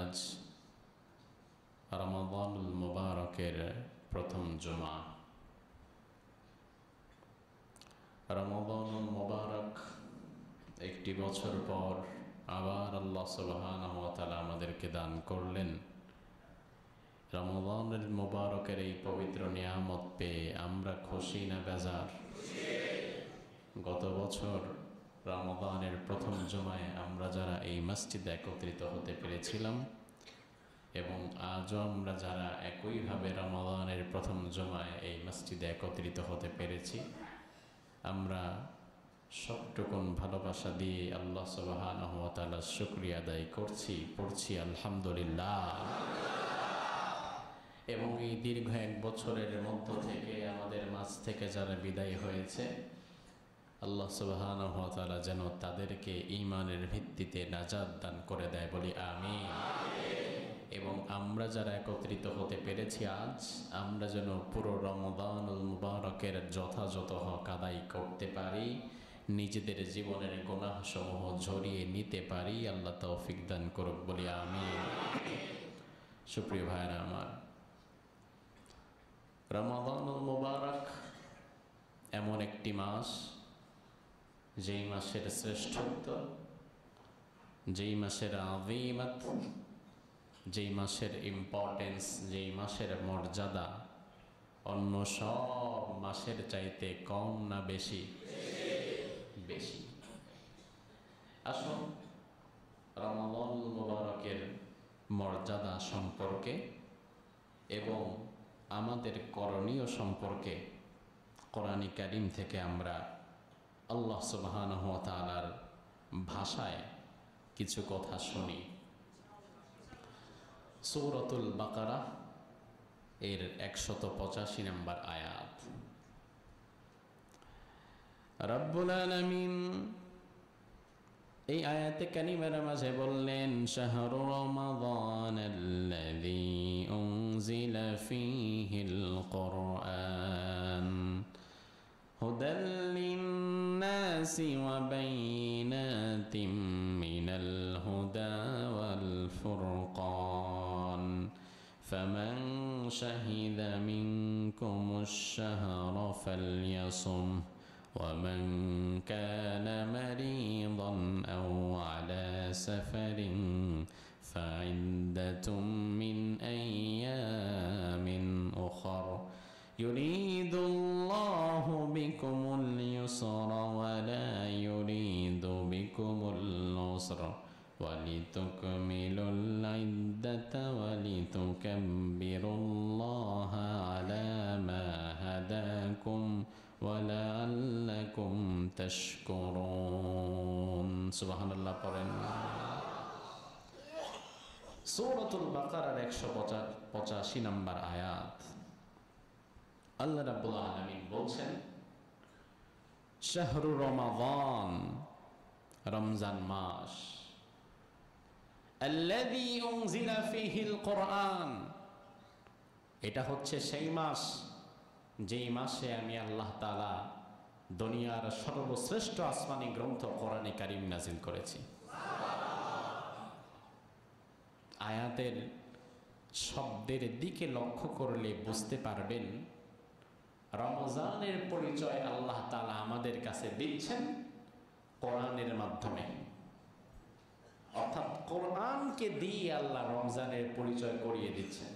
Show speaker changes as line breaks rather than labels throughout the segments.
আজ রমাদানুল মুবারকের প্রথম জুমা। রমাদানুল মুবারক একটি বছর পর আবার আল্লাহ সুবহানাহু ওয়া তাআলা আমাদেরকে দান করলেন। রমাদানুল মুবারকের এই পবিত্র নিয়ামত পেয়ে আমরা খুশি না বেজার? গত বছর রমাদানের প্রথম জুমায় আমরা যারা এই মসজিদে একত্রিত হতে পেরেছিলাম এবং আজও আমরা যারা একইভাবে রমাদানের প্রথম জুমায় এই মসজিদে একত্রিত হতে পেরেছি, আমরা সবটুকুন ভালোবাসা দিয়ে আল্লাহ সুবহানাহু ওয়া তাআলার শুকরিয়া আদায় পড়ছি আলহামদুলিল্লাহ। এবং এই দীর্ঘ এক বছরের মধ্য থেকে আমাদের মাঝ থেকে যারা বিদায় হয়েছে, আল্লাহ সুবহানাহু ওয়া তাআলা যেন তাদেরকে ঈমানের ভিত্তিতে নাজাত দান করে দেয়, বলি আমিন। এবং আমরা যারা একত্রিত হতে পেরেছি আজ, আমরা যেন পুরো রমাদানুল মুবারকের যথাযথ হক আদায় করতে পারি, নিজেদের জীবনের গুনাহসমূহ ঝরিয়ে নিতে পারি, আল্লাহ তৌফিক দান করুক, বলি আমিন। সুপ্রিয় ভাইরা আমার, রমাদানুল মুবারক এমন একটি মাস, যেই মাসের শ্রেষ্ঠত্ব, যেই মাসের আযীমত, যেই মাসের ইম্পর্টেন্স, যেই মাসের মর্যাদা অন্য সব মাসের চাইতে কম না বেশি? বেশি। আসুন রমাদানুল মুবারকের মর্যাদা সম্পর্কে এবং আমাদের করণীয় সম্পর্কে কোরআনে কারীম থেকে আমরা আল্লাহ সুবহানাহু ওয়া তাআলার ভাষায় কিছু কথা শুনি। সূরাতুল বাকারা এর 185 নম্বর আয়াত। রব্বুল আলামিন এই আয়াতে কারিমার মাঝে বললেন, শাহরু রমাদানাল্লাযী উনজিলা ফীহিল কুরআন হুদাল লিন্নাসি ওয়া বাইনাতিম মিনাল হুদা ওয়াল ফুরকান ফামান শাহিদা মিনকুমুশ শাহরা ফালইয়াসুম ومن كان مريضا أو على سفر فعدة من أيام أخر يريد الله بكم اليسر ولا يريد بكم العسر ولتكملوا العدة ولتكبروا الله على ما هداكم وَلَعَلَّكُمْ تَشْكُرُونَ সুবহানাল্লাহ পড়েন। সূরাতুল বাকারার 185 নম্বর আয়াত। আল্লাহ রাব্বুল আলামিন বলছেন, শাহরু রমাদান, রমজান মাস, আল্লাযী উনজিলা ফীহিল কুরআন, এটা হচ্ছে সেই মাস যেই মাসে আমি আল্লাহ তাআলা দুনিয়ার সর্বশ্রেষ্ঠ আসমানি গ্রন্থ কোরআনে কারীম নাজিল করেছি। আয়াতের শব্দের দিকে লক্ষ্য করলে বুঝতে পারবেন রমজানের পরিচয় আল্লাহ তাআলা আমাদের কাছে দিচ্ছেন কোরআনের মাধ্যমে। অর্থাৎ কোরআনকে দিয়ে আল্লাহ রমজানের পরিচয় করিয়ে দিচ্ছেন।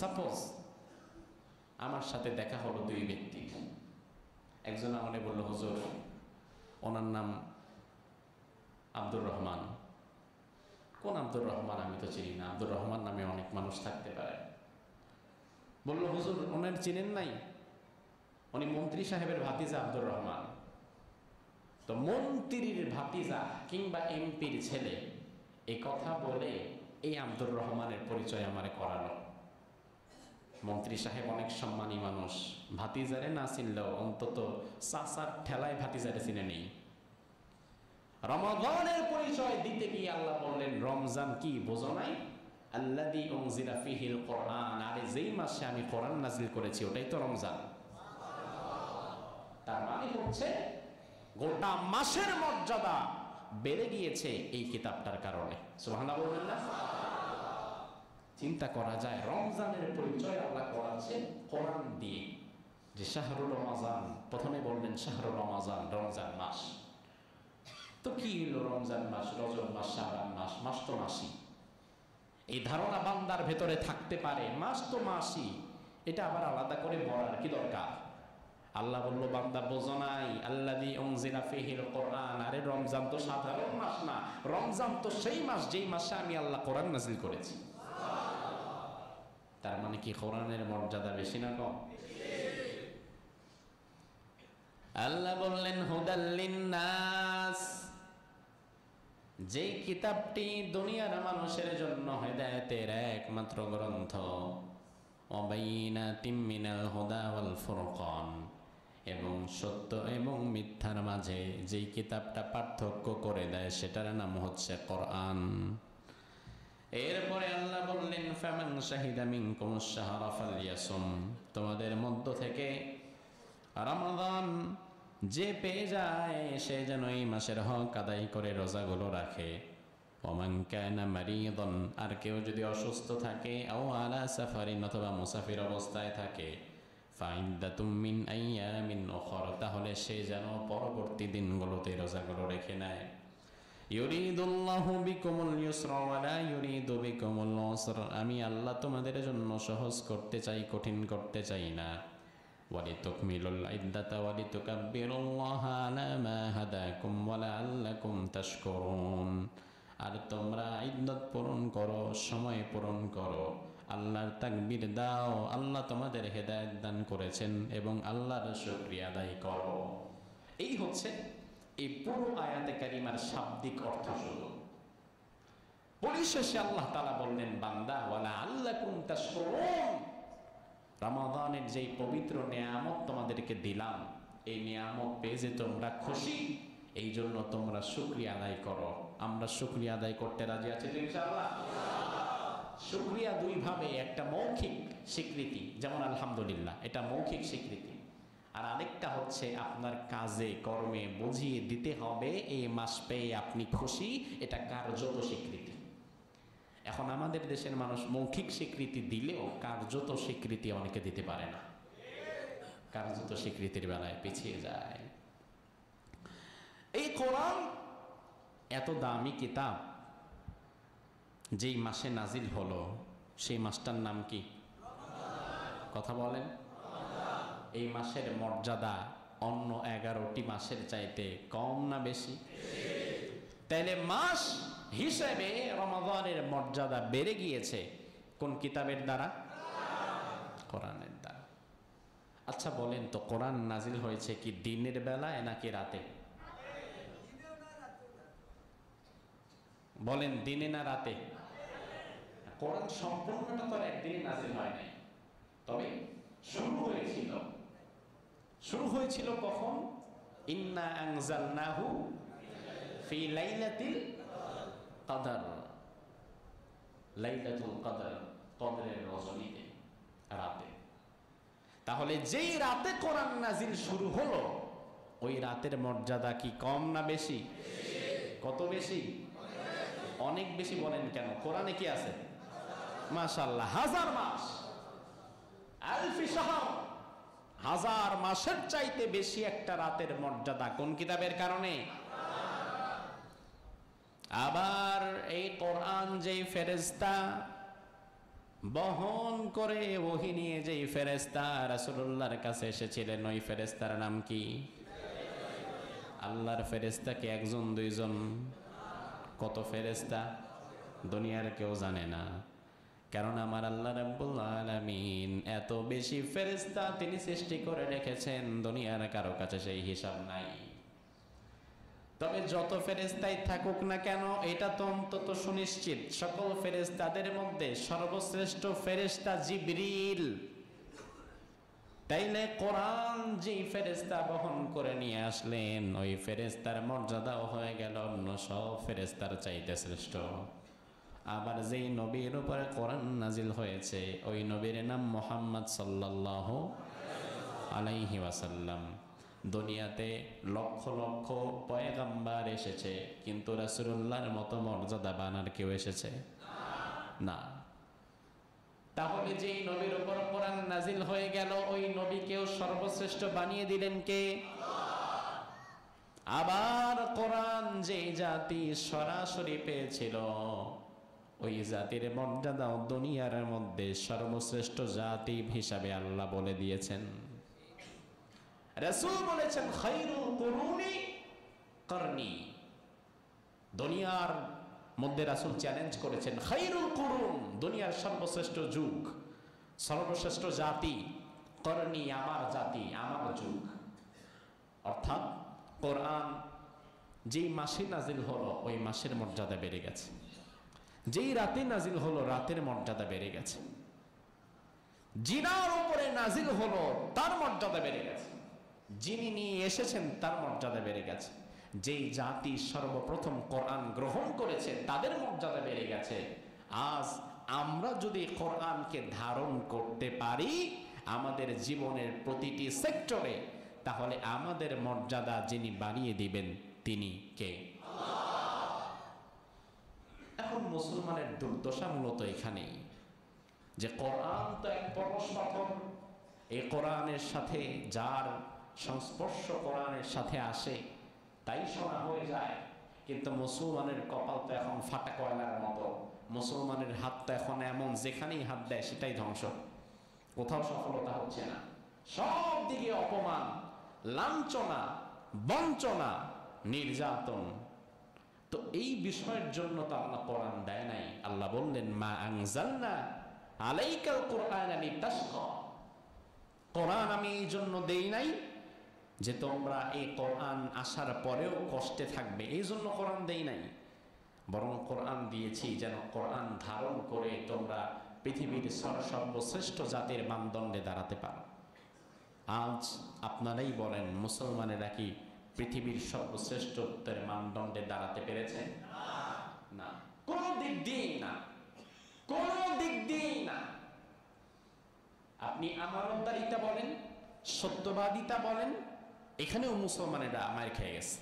সাপোজ আমার সাথে দেখা হলো দুই ব্যক্তি, একজন আমাকে বলল, হুজুর ওনার নাম আব্দুর রহমান। কোন আব্দুর রহমান? আমি তো চিনি না। আব্দুর রহমান নামে অনেক মানুষ থাকতে পারে। বলল, হুজুর ওনার চিনেন নাই? উনি মন্ত্রী সাহেবের ভাতিজা আব্দুর রহমান। তো মন্ত্রীর ভাতিজা কিংবা এমপির ছেলে এই কথা বলে এই আব্দুর রহমানের পরিচয় আমারে করালো। মন্ত্রী সাহেব অনেক সম্মানী মানুষ, ভাতিজারে না চিনলেও অন্তত চাচার ঠেলায় ভাতিজারে চিনে নেই। রমাদানের পরিচয় দিতে গিয়ে আল্লাহ বললেন, রমজান কি বোঝো নাই? আল্লাযী উনজিলা ফীহিল কুরআন, আরে যেই মাসে আমি কোরআন নাজিল করেছি ওটাই তো রমজান। তার মানে হচ্ছে গোটা মাসের মর্যাদা বেড়ে গিয়েছে এই কিতাবটার কারণে। সুবহানাল্লাহ বলবেন না? চিন্তা করা যায়, রমজানের পরিচয় আল্লাহ করাচ্ছেন কোরআন দিয়ে, যে শাহরুর রমাজান, প্রথমে বললেন শাহরুর রমাজান, রমজান মাস। তো কি হলো রমজান মাস, রজব মাস, শাবান মাস, মাস তো মাসই। এই ধারণা বান্দার ভেতরে থাকতে পারে, মাস তো মাসই, এটা আবার আলাদা করে বলার কি দরকার? আল্লাহ বলল, বান্দা বোঝো নাই, আল্লাযী উনজিলা ফীহিল কোরআন, আরে রমজান তো সাধারণ মাস না, রমজান তো সেই মাস যেই মাসে আমি আল্লাহ কোরআন নাযিল করেছি। তার মানে কি কোরআনের মর্যাদা বেশি না কম? আল্লাহ বললেন হুদাল লিন্নাস, যে কিতাবটি দুনিয়ার মানুষের জন্য হেদায়েতের একমাত্র গ্রন্থ, ওয়াবাইনাতিম মিনাল হুদা ওয়াল ফুরকান, এবং সত্য এবং মিথ্যার মাঝে যেই কিতাবটা পার্থক্য করে দেয় সেটার নাম হচ্ছে কোরআন। এরপরে আল্লাহ বললেন ফামান শাহিদা মিনকুমুশ শাহরা ফালইয়াসুম, তোমাদের মধ্য থেকে রমাদান যে পেয়ে যায় সে যেন এই মাসের হক আদায় করে রোজাগুলো রাখে। ওমান কানা মারিদান, আর কেউ যদি অসুস্থ থাকে, আও আলা সাফারিন, অথবা মুসাফির অবস্থায় থাকে, ফাইদ্দাতুম মিন আইয়ামিন উখর, তাহলে সে যেন পরবর্তী দিনগুলোতে রোজাগুলো রেখে নেয়। ইউরিদুল্লাহু বিকুমুল ইউসরা ওয়া লা ইউরিদু বিকুমুল উসর, আমি আল্লাহ তোমাদের জন্য সহজ করতে চাই, কঠিন করতে চাই না। ওয়ালিতুকমিলুল ইদ্দাতা ওয়ালিতুকাব্বিরুল্লাহা আলা মা হাদাকুম ওয়া লাআল্লাকুম তাশকুরুন, আর তোমরা ইদ্দত পূরণ করো, সময় পূরণ করো, আল্লাহর তাকবীর দাও, আল্লাহ তোমাদের হেদায়েত দান করেছেন, এবং আল্লাহর শুকরিয়া আদায় করো। এই হচ্ছে এই পুরো আয়াতে কারিমার শাব্দিক অর্থ। শুধু পরিশেষে আল্লাহ তাআলা বললেন, বান্দা ওয়ালা আল্লাকুম তাশকুরুন, রমাদানের যেই পবিত্র নিয়ামত তোমাদেরকে দিলাম, এই নিয়ামত পেয়ে যে তোমরা খুশি, এই জন্য তোমরা শুকরিয়া আদায় করো। আমরা শুকরিয়া আদায় করতে রাজি আছি ইনশাআল্লাহ। শুকরিয়া দুই ভাবে, একটা মৌখিক স্বীকৃতি, যেমন আলহামদুলিল্লাহ, এটা মৌখিক স্বীকৃতি, আর আরেকটা হচ্ছে আপনার কাজে কর্মে বুঝিয়ে দিতে হবে এই মাস পেয়ে আপনি খুশি, এটা কার্যত স্বীকৃতি। এখন আমাদের দেশের মানুষ মৌখিক স্বীকৃতি দিলেও কার্যত স্বীকৃতি অনেকে দিতে পারে না, কার্যত স্বীকৃতির বেলায় পিছিয়ে যায়। এই কোরআন এত দামি কিতাব যেই মাসে নাজিল হলো, সেই মাসটার নাম কি? কথা বলেন। এই মাসের মর্যাদা অন্য 11টি মাসের চাইতে কম না বেশি? তাইলে মাস হিসেবে রমাদানের মর্যাদা বেড়ে গিয়েছে কোন কিতাবের দ্বারা? কোরআনের দ্বারা। আচ্ছা বলেন তো, কোরআন নাজিল হয়েছে কি দিনের বেলায় নাকি রাতে? বলেন, দিনে না রাতে? কোরআন সম্পূর্ণটা তো একদিনে নাজিল হয় নাই, তবে শুরু হয়েছিল কখন? ইন্না আনজালনাহু ফি লাইলাতিল কদর, লাইলাতুল কদর, কদরের রজনীতে, রাতে। তাহলে যেই রাতে কোরআন নাজিল শুরু হলো, ওই রাতের মর্যাদা কি কম না বেশি? কত বেশি? অনেক বেশি। বলেন কেন? কোরআনে কি আছে? মাশাআল্লাহ, হাজার মাস, আলফি শাহর, হাজার মাসের চাইতে বেশি একটা রাতের মর্যাদা কোন কিতাবের কারণে? আবার এই কোরআন যেই ফেরেশতা বহন করে ওহী নিয়ে, যেই ফেরেশতা রাসূলুল্লাহর কাছে এসেছিলেন, ওই ফেরেশতার নাম কি? আল্লাহর ফেরেশতা কি একজন দুইজন? কত ফেরেশতা? দুনিয়ার কেউ জানে না, কারণ আমার আল্লাহ রাব্বুল আলামিন এত বেশি ফেরেশতা তিনি সৃষ্টি করে রেখেছেন, দুনিয়ার কারো কাছে সেই হিসাব নাই। তবে যত ফেরেশতাই থাকুক না কেন, এটা তো অন্তত সুনিশ্চিত, সকল ফেরেশতাদের মধ্যে সর্বশ্রেষ্ঠ ফেরেশতা জিবরিল। তাইলে কোরআন যেই ফেরেশতা বহন করে নিয়ে আসলেন, ওই ফেরেশতার মর্যাদাও হয়ে গেল অন্য সব ফেরেশতার চাইতে শ্রেষ্ঠ। আবার যেই নবীর উপরে কোরআন নাজিল হয়েছে, ওই নবীর নাম মুহাম্মদ সাল্লাল্লাহু আলাইহি ওয়াসাল্লাম। দুনিয়াতে লক্ষ লক্ষ পয়গাম্বার এসেছে, কিন্তু রাসূলুল্লাহর মতো মর্যাদাবান আর কেউ এসেছে না। তাহলে যেই নবীর উপর কোরআন নাজিল হয়ে গেল, ওই নবীকেও সর্বশ্রেষ্ঠ বানিয়ে দিলেন কে? আবার কোরআন যে জাতি সরাসরি পেয়েছিল, ওই জাতির মর্যাদাও দুনিয়ার মধ্যে সর্বশ্রেষ্ঠ জাতি হিসাবে আল্লাহ বলে দিয়েছেন। রাসূল বলেছেন খায়রুল কুরুনি করনি। দুনিয়ার মধ্যে রাসূল চ্যালেঞ্জ করেছেন খায়রুল কুরুন, দুনিয়ার সর্বশ্রেষ্ঠ যুগ, সর্বশ্রেষ্ঠ জাতি করনি, আমার জাতি, আমার যুগ। অর্থাৎ কোরআন যেই মাসে নাজিল হলো ওই মাসের মর্যাদা বেড়ে গেছে, যেই রাতে নাজিল হলো রাতের মর্যাদা বেড়ে গেছে, জিনার উপরে নাজিল হলো তার মর্যাদা বেড়ে গেছে, যিনি নিয়ে এসেছেন তার মর্যাদা বেড়ে গেছে, যেই জাতি সর্বপ্রথম কোরআন গ্রহণ করেছে তাদের মর্যাদা বেড়ে গেছে। আজ আমরা যদি কোরআনকে ধারণ করতে পারি আমাদের জীবনের প্রতিটি সেক্টরে, তাহলে আমাদের মর্যাদা যিনি বাড়িয়ে দিবেন তিনি কে? এখন মুসলমানের দুর্দশা মূলত এখানেই যে কোরআন তো এক পরশ পাথর, এই কোরআনের সাথে যার সংস্পর্শ কোরআনের সাথে আসে তাই শোনা হয়ে যায়। কিন্তু মুসলমানের কপাল তো এখন ফাটা কয়লার মতো, মুসলমানের হাত তো এখন এমন যেখানেই হাত দেয় সেটাই ধ্বংস, কোথাও সফলতা হচ্ছে না, সব দিকে অপমান, লাঞ্ছনা, বঞ্চনা, নির্যাতন। তো এই বিষয়ের জন্য তো আল্লাহ কোরআন দেয় নাই। আল্লাহ বললেন মা আনজালনা আলাইকাল কুরআনা লিতাশকা, কোরআন আমি এই জন্য দেই নাই যে তোমরা এই কোরআন আসার পরেও কষ্টে থাকবে, এই জন্য কোরআন দেই নাই, বরং কোরআন দিয়েছি যেন কোরআন ধারণ করে তোমরা পৃথিবীর সর্বশ্রেষ্ঠ জাতির মানদণ্ডে দাঁড়াতে পারো। আজ আপনারাই বলেন মুসলমানেরা কি পৃথিবীর সর্বশ্রেষ্ঠত্বের মানদণ্ডে দাঁড়াতে পেরেছে? না, কোন দিক দিয়েই না, কোন দিক দিয়েই না। আপনি আমানতদারিতা বলেন, সত্যবাদিতা বলেন, এখানেও মুসলমানেরা মার খেয়ে গেছে।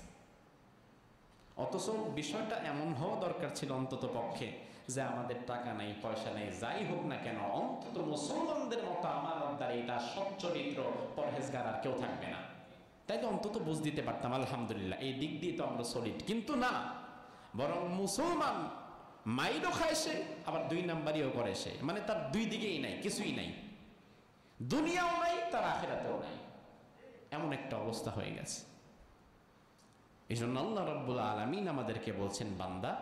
অথচ বিষয়টা এমন হওয়া দরকার ছিল অন্তত পক্ষে যে আমাদের টাকা নাই, পয়সা নেই, যাই হোক না কেন অন্তত মুসলমানদের মতো আমানতদারিতা, সচ্চরিত্র, পরহেজগার আর কেউ থাকবে না, তাই তো অন্তত বুঝ দিতে পারতাম আলহামদুলিল্লাহ এই দিক দিয়ে তো আমরা সলিড। কিন্তু না, বরং মুসলমান মাইরও খায় সে, আবার দুই নাম্বারিও করে সে, মানে তার দুই দিকেই নাই, কিছুই নাই, দুনিয়াও নাই, তার আখিরাতেও নাই, এমন একটা অবস্থা হয়ে গেছে। এই জন্য আল্লাহ রাব্বুল আলামিন আমাদেরকে বলছেন বান্দা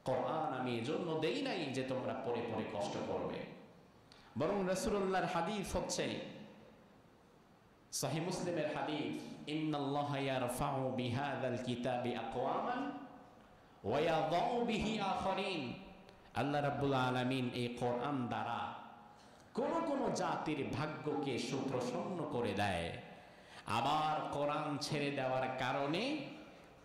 কোরআন আমি এজন্য দেই নাই যে তোমরা পড়ে পড়ে কষ্ট করবে, বরং রাসূলুল্লাহর হাদিস হচ্ছে সহিহ মুসলিমের হাদিস, ইন্নাল্লাহা ইয়ারফাউ বিহাযাল কিতাবি আকওয়ামান ওয়া ইয়াযাউ বিহি আখারিন। আল্লাহ রাব্বুল আলামিন এই কোরআন দ্বারা কোন কোন জাতির ভাগ্যকে সুপ্রসন্ন করে দেয়, আবার কোরআন ছেড়ে দেওয়ার কারণে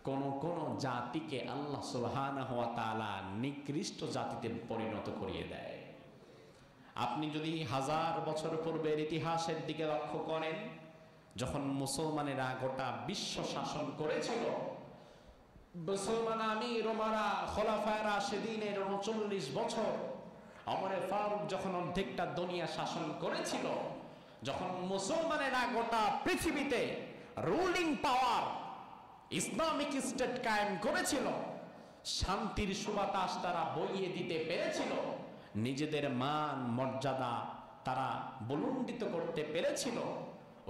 কোন কোন জাতিকে আল্লাহ সুবহানাহু ওয়া তাআলা নিকৃষ্ট জাতিতে পরিণত করিয়ে দেয়। আপনি যদি 1000 বছর পূর্বের ইতিহাসের দিকে লক্ষ্য করেন, যখন মুসলমানেরা গোটা বিশ্ব শাসন করেছিল, মুসলমান আমির ওমারা খোলাফায়ে রাশিদিনের 39 বছর, ওমরে ফারুক যখন অর্ধেকটা দুনিয়া শাসন করেছিল, যখন মুসলমানেরা গোটা পৃথিবীতে রুলিং পাওয়ার ইসলামিক স্টেট কায়েম করেছিল, শান্তির সুবাতাস তারা বইয়ে দিতে পেরেছিল, নিজেদের মান মর্যাদা তারা বুলন্দিত করতে পেরেছিল,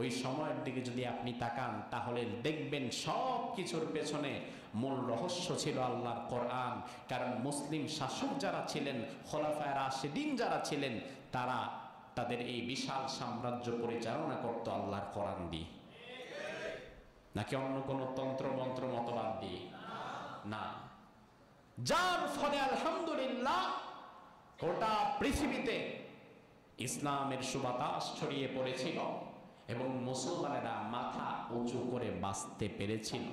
ওই সময়ের দিকে যদি আপনি তাকান তাহলে দেখবেন সব কিছুর পেছনে মূল রহস্য ছিল আল্লাহর কোরআন। কারণ মুসলিম শাসক যারা ছিলেন, খোলাফায়ে রাশিদিন যারা ছিলেন, তারা তাদের এই বিশাল সাম্রাজ্য পরিচালনা করত আল্লাহর কোরআন দিয়ে, নাকি অন্য কোনো তন্ত্র মন্ত্র মতবাদ দিয়ে? না। যার ফলে আলহামদুলিল্লাহ গোটা পৃথিবীতে ইসলামের সুবাতাস ছড়িয়ে পড়েছিল এবং মুসলমানেরা মাথা উঁচু করে বাঁচতে পেরেছিল,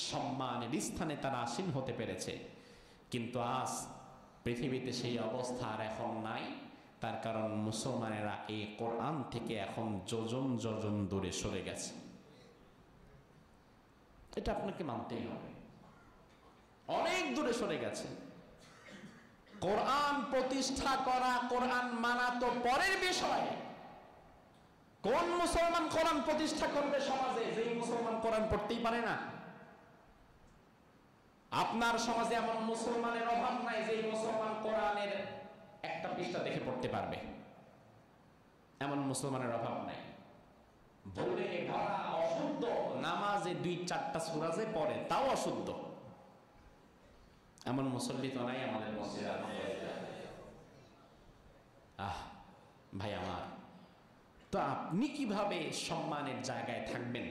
সম্মানের স্থানে তারা আসীন হতে পেরেছে। কিন্তু আজ পৃথিবীতে সেই অবস্থা আর এখন নাই। তার কারণ মুসলমানেরা এই কোরআন থেকে এখন যোজন যোজন দূরে সরে গেছে। এটা আপনাকে মানতেই হবে। অনেক দূরে সরে গেছে। কোরআন প্রতিষ্ঠা করা, কোরআন মানা তো পরের বিষয়। কোন মুসলমান কোরআন প্রতিষ্ঠা করবে সমাজে, যেই মুসলমান কোরআন পড়তেই পারে না? আপনার সমাজে এমন মুসলমানের অভাব নাই যে মুসলমান কোরআনের একটা পৃষ্ঠা দেখে পড়তে পারবে, এমন মুসলমানের অভাব নাই। ভুলে ভরা অশুদ্ধ, নামাজে 2-4টা সূরা যে পড়ে তাও অশুদ্ধ, এমন মুসল্লি তো নাই আমাদের মসজিদে। ভাই আমার, তো আপনি কিভাবে সম্মানের জায়গায় থাকবেন?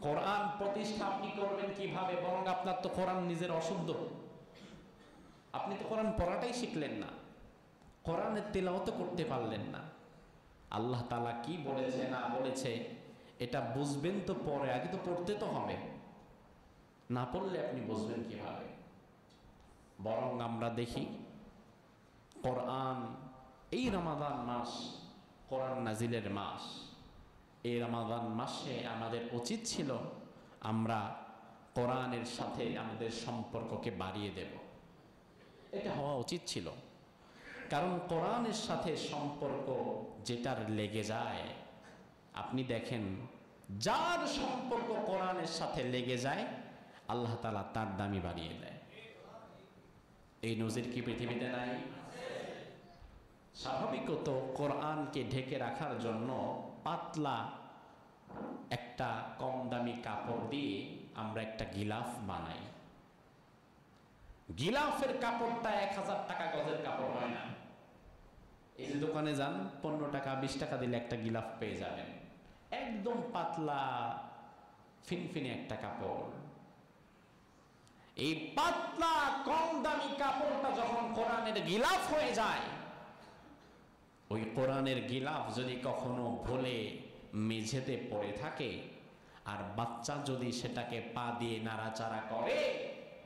কোরআন প্রতিষ্ঠা আপনি করবেন কিভাবে? বরং আপনার তো কোরআন নিজের অশুদ্ধ, আপনি তো কোরআন পড়াটাই শিখলেন না, কোরআনের তেলাওয়াত করতে পারলেন না। আল্লাহ তাআলা কি বলেছে না বলেছে এটা বুঝবেন তো পরে, আগে তো পড়তে তো হবে, না পড়লে আপনি বুঝবেন কিভাবে? বরং আমরা দেখি কোরআন, এই রমাদান মাস কোরআন নাজিলের মাস, এই রমাদান মাসে আমাদের উচিত ছিল আমরা কোরআনের সাথে আমাদের সম্পর্ককে বাড়িয়ে দেব। এটা হওয়া উচিত ছিল, কারণ কোরআনের সাথে সম্পর্ক যেটার লেগে যায়, আপনি দেখেন যার সম্পর্ক কোরআনের সাথে লেগে যায় আল্লাহ তাআলা তার দামি বাড়িয়ে দেয়। এই নজির কি পৃথিবীতে নাই? স্বাভাবিকত কোরআনকে ঢেকে রাখার জন্য পাতলা একটা কম দামি কাপড় দিয়ে আমরা একটা গিলাফ বানাই। গিলাফের কাপড়টা 1000 টাকা গজের কাপড় হয় না। এই যে দোকানে যান, 15 টাকা 20 টাকা দিলে একটা গিলাফ পেয়ে যাবেন, একদম পাতলা ফিনফিনে একটা কাপড়। এই পাতলা কম দামি কাপড়টা যখন কোরআনের গিলাফ হয়ে যায়, ওই কোরআনের গিলাফ যদি কখনো ভুলে মেঝেতে পড়ে থাকে, আর বাচ্চা যদি সেটাকে পা দিয়ে নাড়াচাড়া করে,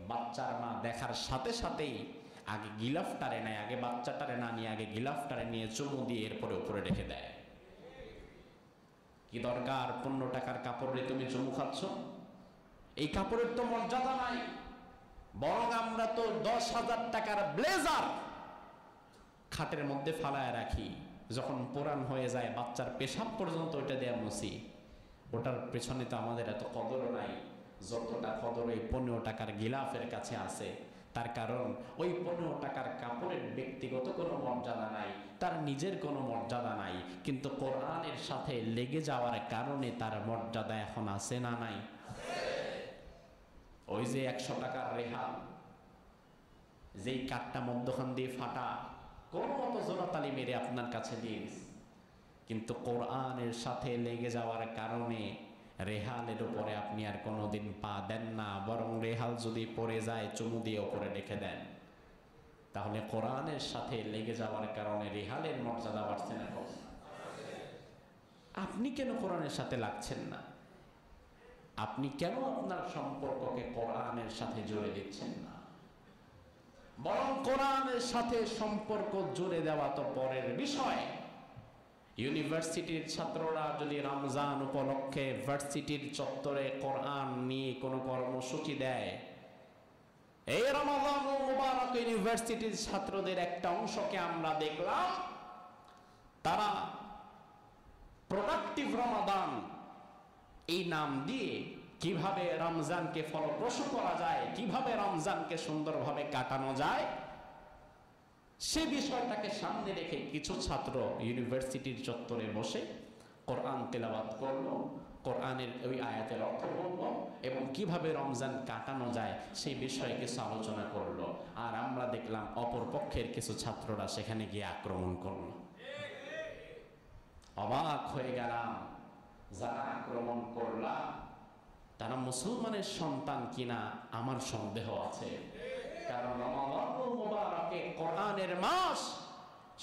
বাচ্চার মা দেখার সাথে সাথেই আগে গিলাফটারে নেয়, আগে বাচ্চাটারে না নিয়ে আগে গিলাফটারে নিয়ে চুমু দিয়ে এরপরে উপরে রেখে দেয়। কি দরকার 15 টাকার কাপড়ে তুমি চুমু খাচ্ছ? এই কাপড়ের তো মর্যাদা নাই। বরং আমরা তো 10,000 টাকার ব্লেজার খাটের মধ্যে ফালায় রাখি, যখন পুরান হয়ে যায় বাচ্চার পেশাব পর্যন্ত ওইটা দেয়া মুছি। ওটার পেছনে তো আমাদের এত কদরও নাই যতটা কদর ওই 15 টাকার গিলাফের কাছে আছে। তার কারণ ওই 15 টাকার কাপড়ের ব্যক্তিগত কোনো মর্যাদা নাই, তার নিজের কোনো মর্যাদা নাই, কিন্তু কোরআনের সাথে লেগে যাওয়ার কারণে তার মর্যাদা এখন আছে না নাই? ওই যে 100 টাকার রেহাল, যেই কাঠটা মধ্যখান দিয়ে ফাটা, কোন মতো জোড়াতালি মেরে আপনার কাছে দিয়ে, কিন্তু কোরআনের সাথে লেগে যাওয়ার কারণে রেহালের উপরে আপনি আর কোনোদিন পা দেন না, বরং রেহাল যদি পড়ে যায় চুমু দিয়ে উপরে রেখে দেন। তাহলে কোরআনের সাথে লেগে যাওয়ার কারণে রেহালের মর্যাদা বাড়ছে না? আপনি কেন কোরআনের সাথে লাগছেন না? আপনি কেন আপনার সম্পর্ককে কোরআনের সাথে জুড়ে দিচ্ছেন না? বরং কোরআনের সাথে সম্পর্ক জুড়ে দেওয়া তো পরের বিষয়। ইউনিভার্সিটির ছাত্ররা যদি রমজান উপলক্ষে ভার্সিটির চত্বরে কোরআন নিয়ে কোনো কর্মসূচি দেয়, এই রমাদান মুবারক ইউনিভার্সিটির ছাত্রদের একটা অংশকে আমরা দেখলাম, তারা প্রোডাক্টিভ রমাদান এই নাম দিয়ে কিভাবে রমজানকে ফলপ্রসূ করা যায়, কিভাবে রমজানকে সুন্দরভাবে কাটানো যায়, সে বিষয়টাকে সামনে রেখে কিছু ছাত্র ইউনিভার্সিটির চত্বরে বসে কোরআন তেলাওয়াত করলো, কোরআনের ওই আয়াতের অর্থ বলল এবং কিভাবে রমজান কাটানো যায় সেই বিষয়ে কিছু আলোচনা করলো। আর আমরা দেখলাম অপর পক্ষের কিছু ছাত্ররা সেখানে গিয়ে আক্রমণ করলো। অবাক হয়ে গেলাম, যারা আক্রমণ করলাম তারা মুসলমানের সন্তান কিনা আমার সন্দেহ আছে। কারণ রমাদান মুবারকে কোরআনের মাস,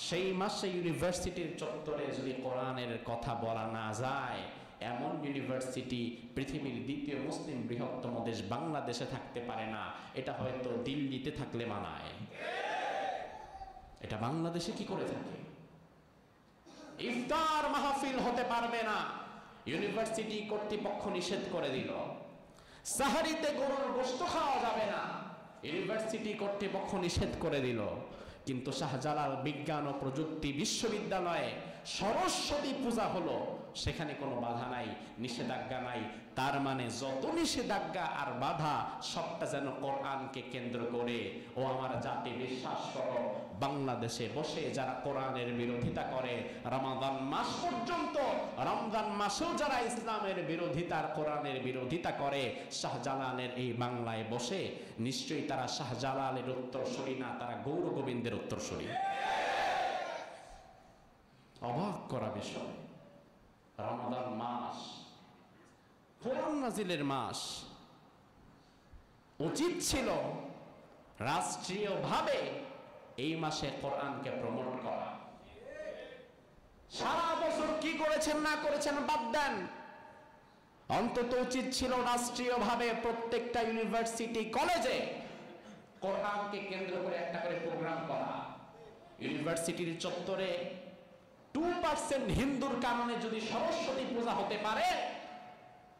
সেই মাসে ইউনিভার্সিটির চত্বরে যদি কোরআনের কথা বলা না যায়, এমন ইউনিভার্সিটি পৃথিবীর দ্বিতীয় মুসলিম বৃহত্তম দেশ বাংলাদেশে থাকতে পারে না। এটা হয়তো দিল্লিতে থাকলে মানায়, এটা বাংলাদেশে কি করে থাকে? ইফতার মাহফিল হতে পারবে না, ইউনিভার্সিটি কর্তৃপক্ষ নিষেধ করে দিল। সাহারিতে গরুর গোশত খাওয়া যাবে না, ইউনিভার্সিটি কর্তৃপক্ষ নিষেধ করে দিল। কিন্তু শাহজালাল বিজ্ঞান ও প্রযুক্তি বিশ্ববিদ্যালয়ে সরস্বতী পূজা হলো, সেখানে কোনো বাধা নাই, নিষেধাজ্ঞা নাই। তার মানে যত নিষেধাজ্ঞা আর বাধা সবটা যেন কোরআনকে কেন্দ্র করে। ও আমার জাতি, বিশ্বাস করো, বাংলাদেশে বসে যারা কোরআনের বিরোধিতা করে, রমাদান মাস পর্যন্ত, রমজান মাসেও যারা ইসলামের বিরোধিতার, কোরআনের বিরোধিতা করে, শাহজালালের এই বাংলায় বসে, নিশ্চয়ই তারা শাহজালালের উত্তরসূরি না, তারা গৌর গোবিন্দের উত্তরসূরি। অবাক করা বিষয়, রমাদান মাস, কোরআন নাজিলের মাস, উচিত ছিল রাষ্ট্রীয়ভাবে এই মাসে কোরআনকে প্রমোট করা। সারা বছর কি করেছেন না করেছেন বাদ দেন, অন্তত উচিত ছিল রাষ্ট্রীয়ভাবে প্রত্যেকটা ইউনিভার্সিটি কলেজে কোরআনকে কেন্দ্র করে একটা করে প্রোগ্রাম করা। ইউনিভার্সিটির চত্বরে 2% হিন্দুর কারণে যদি সরস্বতী পূজা হতে পারে,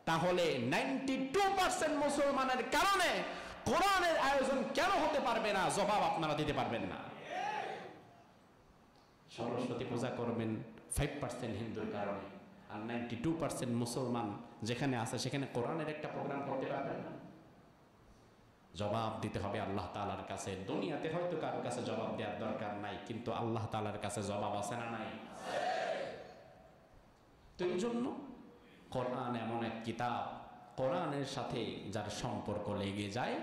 তাহলে 92% মুসলমানের কারণে কোরআনের আয়োজন কেন হতে পারবে না? জবাব আপনারা দিতে পারবেন না। সরস্বতী পূজা করবেন 5% হিন্দুর কারণে, আর 92% মুসলমান যেখানে আছে সেখানে কোরআনের একটা প্রোগ্রাম করতে পারবেন না। জবাব দিতে হবে আল্লাহ তাআলার কাছে। দুনিয়াতে হয়তো কারোর কাছে জবাব দেওয়ার দরকার নাই, কিন্তু আল্লাহ তাআলার কাছে জবাব আছে না নাই? তো এই জন্য কোরআন এমন এক কিতাব, কোরআনের সাথে যার সম্পর্ক লেগে যায়,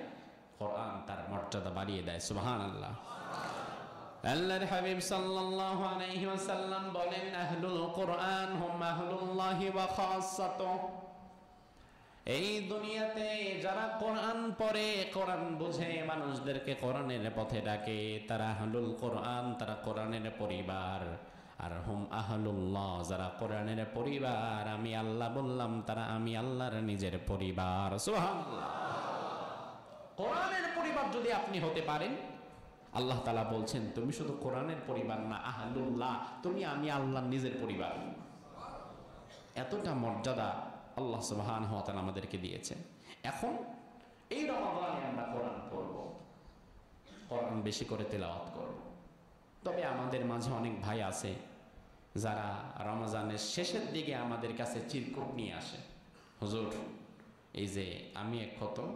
কোরআন তার মর্যাদা বাড়িয়ে দেয়। সুবহানাল্লাহ। আল্লাহর হাবিব সাল্লাল্লাহু আলাইহি ওয়াসাল্লাম বলেন, আহলুল কোরআন হুম আহলুল্লাহি ওয়া খাসাতুহু। এই দুনিয়াতে যারা কোরআন পড়ে, কোরআন বুঝে, মানুষদেরকে কোরআনের পথে ডাকে, তারা আহলুল কোরআন, তারা কোরআনের পরিবার। আর হুম আহলুল্লাহ, যারা কোরআনের পরিবার, আমি আল্লাহ বললাম তারা আমি আল্লাহর নিজের পরিবার। সুবহানাল্লাহ। কোরআনের পরিবার যদি আপনি হতে পারেন, আল্লাহ তাআলা বলছেন তুমি শুধু কোরআনের পরিবার না, আহলুল্লাহ, তুমি আমি আল্লাহর নিজের পরিবার। এতটা মর্যাদা আল্লাহ সুবহানাহু ওয়া তাআলা আমাদেরকে দিয়েছেন। এখন এই রমাদানে আমরা কোরআন পড়ব, কোরআন বেশি করে তেলাওয়াত করব। তবে আমাদের মাঝে অনেক ভাই আছে যারা রমজানের শেষের দিকে আমাদের কাছে চিরকুট নিয়ে আসে, হুজুর এই যে আমি 1 খতম,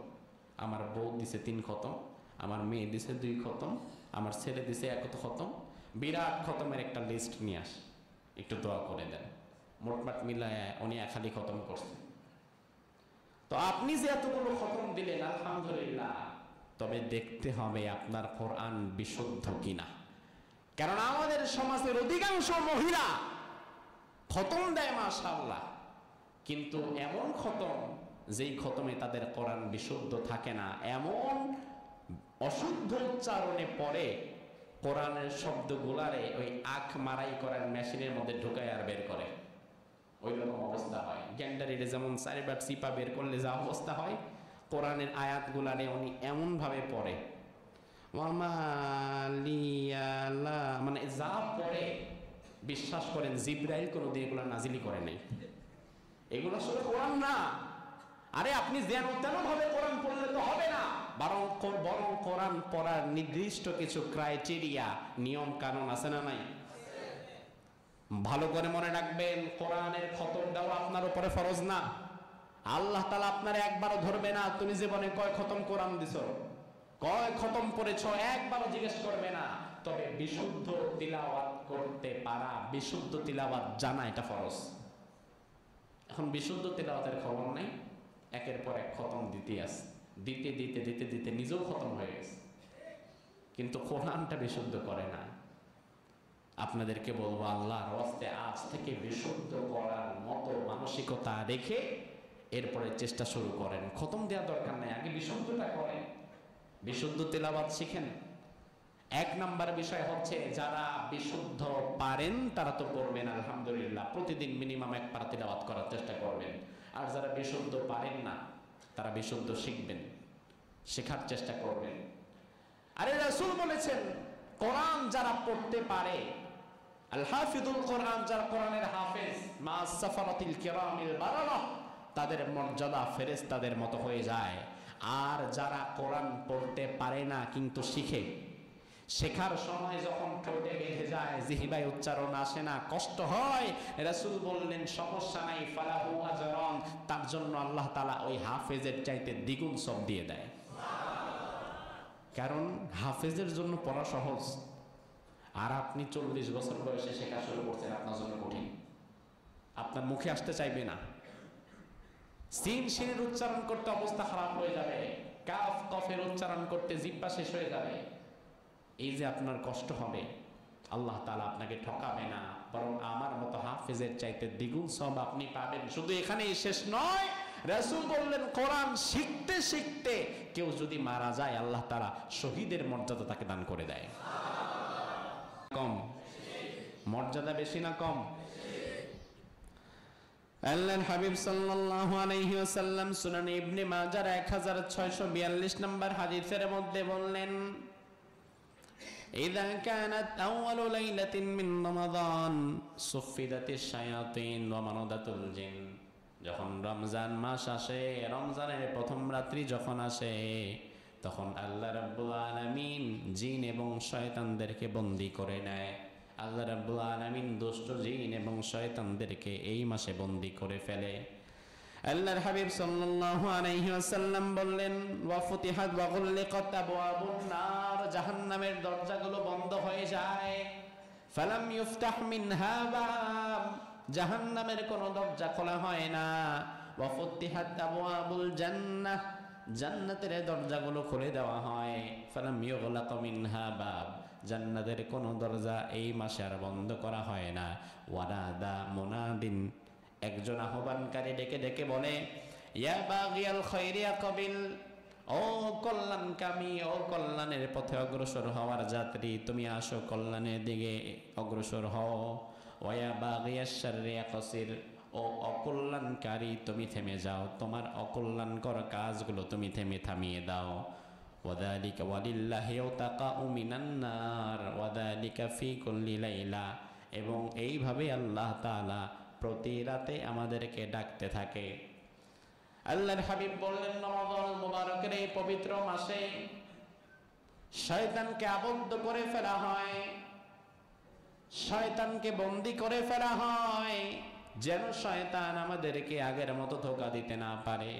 আমার বউ দিছে 3 খতম, আমার মেয়ে দিছে 2 খতম, আমার ছেলে দিছে 1 খতম, বিরাট খতমের একটা লিস্ট নিয়ে আসে, একটু দোয়া করে দেন। মোটমাট মিলায় উনি 1 খালি খতম করছেন। তো আপনি যে এতগুলো খতম দিলেন আলহামদুলিল্লাহ, তবে দেখতে হবে আপনার কোরআন বিশুদ্ধ কিনা। কারণ আমাদের সমাজের অধিকাংশ মহিলা খতম দেয় মাশাআল্লাহ, কিন্তু এমন খতম যেই খতমে তাদের কোরআন বিশুদ্ধ থাকে না, এমন অশুদ্ধ উচ্চারণে পড়ে কোরআনের শব্দগুলারে ওই আখ মারাই করার মেশিনের মধ্যে ঢুকায় আর বের করে, ওই রকম অবস্থা হয়। গ্যান্ডারিতে যেমন 4 বার চিপা বের করলে যা অবস্থা হয়, কোরআনের আয়াতগুলারে উনি এমন ভাবে পড়ে, মানে যা পড়ে বিশ্বাস করেন জিবরাইল কোনোদিন এগুলো নাজিলি করে নাই। এগুলো আসলে কোরআন না। আরে আপনি যেন তেন ভাবে কোরআন পড়লে তো হবে না, বরং কোরআন পড়ার নির্দিষ্ট কিছু ক্রাইটেরিয়া, নিয়ম কানুন আছে না নাই? ভালো করে মনে রাখবেন, কোরআনের খতম দেওয়া আপনার উপরে ফরজ না। আল্লাহ তাআলা আপনার একবারও ধরবে না তুমি জীবনে কয় খতম কোরআন দিছো, কয় খতম পড়েছো, একবারও জিজ্ঞেস করবে না। তবে বিশুদ্ধ তিলাওয়াত করতে পারা, বিশুদ্ধ তিলাওয়াত জানা, এটা ফরজ। এখন বিশুদ্ধ তিলাওয়াতের খবর নাই, একের পর এক খতম দিতে আছে, দিতে দিতে দিতে দিতে নিজেও খতম হয়ে গেছে, কিন্তু কোরআনটা বিশুদ্ধ করে না। আপনাদেরকে বলবো আল্লাহর ওয়াস্তে আজ থেকে বিশুদ্ধ করার মতো মানসিকতা রেখে এরপরে চেষ্টা শুরু করেন। খতম দেওয়া দরকার নাই, আগে বিশুদ্ধটা করেন, বিশুদ্ধ তেলাওয়াত শিখেন। 1 নাম্বার বিষয় হচ্ছে যারা বিশুদ্ধ পারেন তারা তো পড়বেন আলহামদুলিল্লাহ, প্রতিদিন মিনিমাম 1 পারা তেলাওয়াত করার চেষ্টা করবেন। আর যারা বিশুদ্ধ পারেন না তারা বিশুদ্ধ শিখবেন, শেখার চেষ্টা করবেন। আরে রাসূল বলেছেন কোরআন যারা পড়তে পারে, আল হাফিজুল কোরআন, যারা কোরআনের হাফেজ, মা সাফারাতিল কিরামিল বারারা, তাদের মর্যাদা ফেরেশতাদের মতো হয়ে যায়। আর যারা কোরআন পড়তে পারে না কিন্তু শিখে, শেখার সময় যখন ঠোঁটে বেঁধে যায়, জিহ্বায় উচ্চারণ আসে না, কষ্ট হয়, রাসূল বললেন সমস্যা নাই, ফালাহু আজরান, তার জন্য আল্লাহ তাআলা ওই হাফেজের চাইতে দ্বিগুণ সওয়াব দিয়ে দেয়। কারণ হাফেজের জন্য পড়া সহজ, আর আপনি 40 বছর বয়সে শেখা শুরু করছেন, আপনার জন্য কঠিন, আপনার মুখে আসতে চাইবে না। সিন শিনের উচ্চারণ করতে অবস্থা খারাপ হয়ে যাবে, কাফ কফের উচ্চারণ করতে জিহ্বা শেষ হয়ে যাবে। এই যে আপনার কষ্ট হবে, আল্লাহ তাআলা আপনাকে ঠকাবে না, বরং আমার মতো হাফেজের চাইতে দ্বিগুণ সওয়াব আপনি পাবেন। শুধু এখানেই শেষ নয়, রাসূল বললেন কোরআন শিখতে শিখতে কেউ যদি মারা যায়, আল্লাহ তাআলা শহীদের মর্যাদা তাকে দান করে দেয়। কম মর্যাদা বেশি না কম? আল্লাহর হাবিব সাল্লাল্লাহু আলাইহি ওয়াসাল্লাম সুনান ইবনে মাজার 1642 নম্বর হাদিসের মধ্যে বললেন, ইযা কানাত আউয়ালু লাইলাতিন মিন রমাদান সুফিদাতিশ শায়াতিন ওয়া মানাদাতুল জিন। যখন রমজান মাস আসে, রমজানের প্রথম রাত্রি যখন আসে, তখন আল্লাহ রাব্বুল আলামিন জিন এবং শয়তানদেরকে বন্দী করে নেয়। আল্লাহ রাব্বুল আলামিন দুষ্ট জিন এবং শয়তানদেরকে এই মাসে বন্দী করে ফেলে। আল্লাহর হাবিব সাল্লাল্লাহু আলাইহি ওয়াসাল্লাম বললেন, ওয়া ফুতিহাত ওয়া গুল্লিকাত আবওয়াবুন নার, জাহান্নামের দরজাগুলো বন্ধ হয়ে যায়। ফালাম ইফতাহ মিনহা বাব, জাহান্নামের কোনো দরজা খোলা হয় না। ওয়া ফুতিহাত আবওয়াবুল জান্নাহ, জান্নাতের দরজাগুলো খুলে দেওয়া হয়। ফালাম ইউগলাক মিনহা বাব, জান্নাতের কোনো দরজা এই মাসে আর বন্ধ করা হয় না। ওয়ানাদা মুনাদিন, একজন আহ্বানকারী ডেকে ডেকে বলে, ইয়া বাগিয়াল খায়রি আকবিল, ও কল্যাণকামী, ও কল্যাণের পথে অগ্রসর হওয়ার যাত্রী, তুমি আসো কল্যাণের দিকে অগ্রসর হও। ওয়া বাগিয়াশ শাররি আকসির, ও অকল্যাণকারী তুমি থেমে যাও, তোমার অকল্যাণকর কাজগুলো তুমি থামিয়ে দাও। ওয়াযালিকা ওয়ালিল্লাহি তাকাউ মিনান নার ওয়াযালিকা ফি কুল্লি লাইলা, এবং এইভাবে আল্লাহ তাআলা প্রতি রাতে আমাদেরকে ডাকতে থাকে। আল্লাহর হাবিব বললেন, রমাদানুল মুবারকের এই পবিত্র মাসে শয়তানকে আবদ্ধ করে ফেলা হয়, শয়তানকে বন্দী করে ফেলা হয়, যেন শয়তান আমাদেরকে আগের মতো ধোঁকা দিতে না পারে।